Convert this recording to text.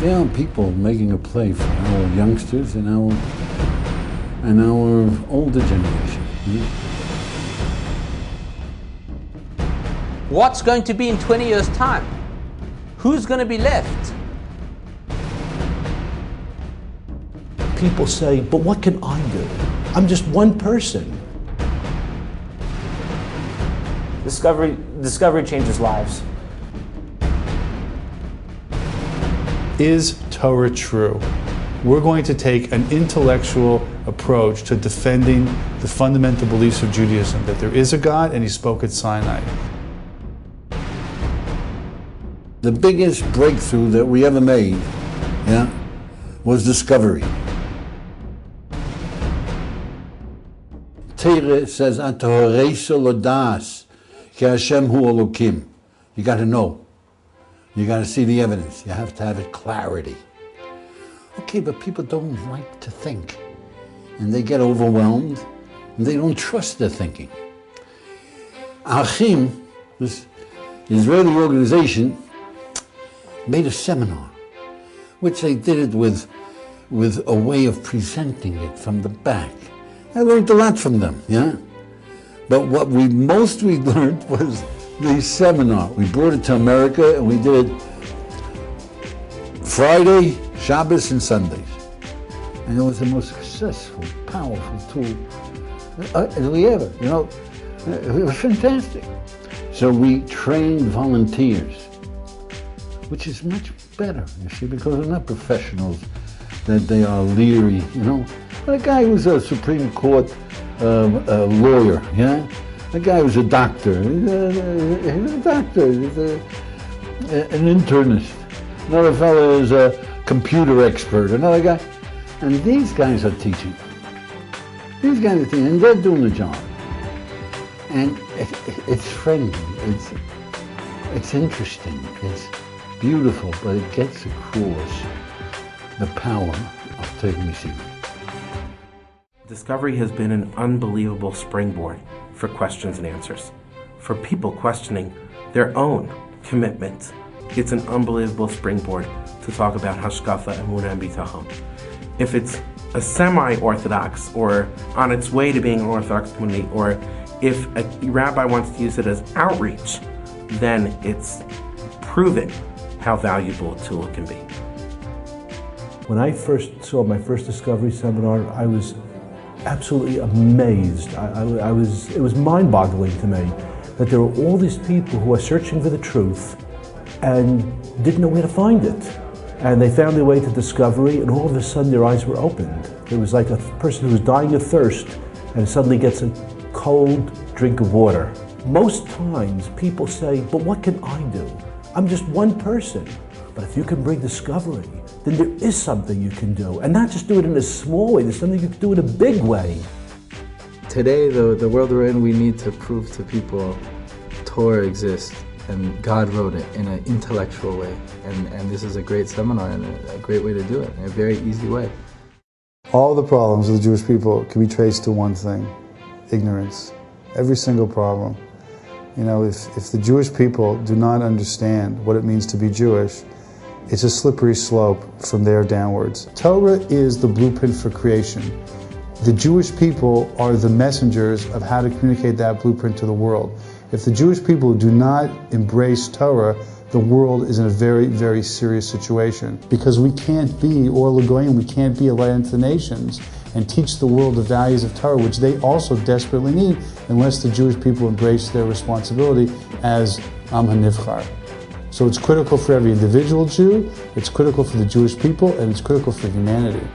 There are people making a play for our youngsters and our older generation. Yeah. What's going to be in 20 years' time? Who's going to be left? People say, but what can I do? I'm just one person. Discovery changes lives. Is Torah true? We're going to take an intellectual approach to defending the fundamental beliefs of Judaism, that there is a God and he spoke at Sinai. The biggest breakthrough that we ever made, yeah, was discovery. Torah says, "Atoreisa lodas ki Hashem hu Elokim." You got to know. You got to see the evidence. You have to have it clarity. Okay, but people don't like to think, and they get overwhelmed, and they don't trust their thinking. Achim, this Israeli organization, made a seminar, which they did it with a way of presenting it from the back. I learned a lot from them, yeah? But what we mostly learned was the seminar. We brought it to America and we did it Friday, Shabbos, and Sundays. And it was the most successful, powerful tool as we ever, you know. It was fantastic. So we trained volunteers, which is much better, you see, because they're not professionals, that they are leery, you know. A guy who's a Supreme Court lawyer, yeah? A guy who's a doctor, he's a doctor, he's an internist. Another fellow is a computer expert, another guy. And these guys are teaching. These guys are teaching, and they're doing the job. And it's friendly, it's interesting, it's beautiful, but it gets across the power of taking me seriously. Discovery has been an unbelievable springboard for questions and answers. For people questioning their own commitment, it's an unbelievable springboard to talk about hashkafa, emunah, and bitachon. If it's a semi-orthodox or on its way to being an orthodox community, or if a rabbi wants to use it as outreach, then it's proven how valuable a tool it can be. When I first saw my first discovery seminar, I was absolutely amazed. It was mind-boggling to me that there were all these people who are searching for the truth and didn't know where to find it. And they found their way to discovery, and all of a sudden their eyes were opened. It was like a person who was dying of thirst and suddenly gets a cold drink of water. Most times people say, but what can I do? I'm just one person. But if you can bring discovery, then there is something you can do. And not just do it in a small way, there's something you can do in a big way. Today, the world we're in, we need to prove to people Torah exists and God wrote it in an intellectual way. And this is a great seminar and a great way to do it, in a very easy way. All the problems of the Jewish people can be traced to one thing: ignorance. Every single problem. You know, if the Jewish people do not understand what it means to be Jewish, it's a slippery slope from there downwards. Torah is the blueprint for creation. The Jewish people are the messengers of how to communicate that blueprint to the world. If the Jewish people do not embrace Torah, the world is in a very, very serious situation. Because we can't be Or L'Goyim, we can't be a light unto the nations and teach the world the values of Torah, which they also desperately need, unless the Jewish people embrace their responsibility as Am HaNivchar. So it's critical for every individual Jew, it's critical for the Jewish people, and it's critical for humanity.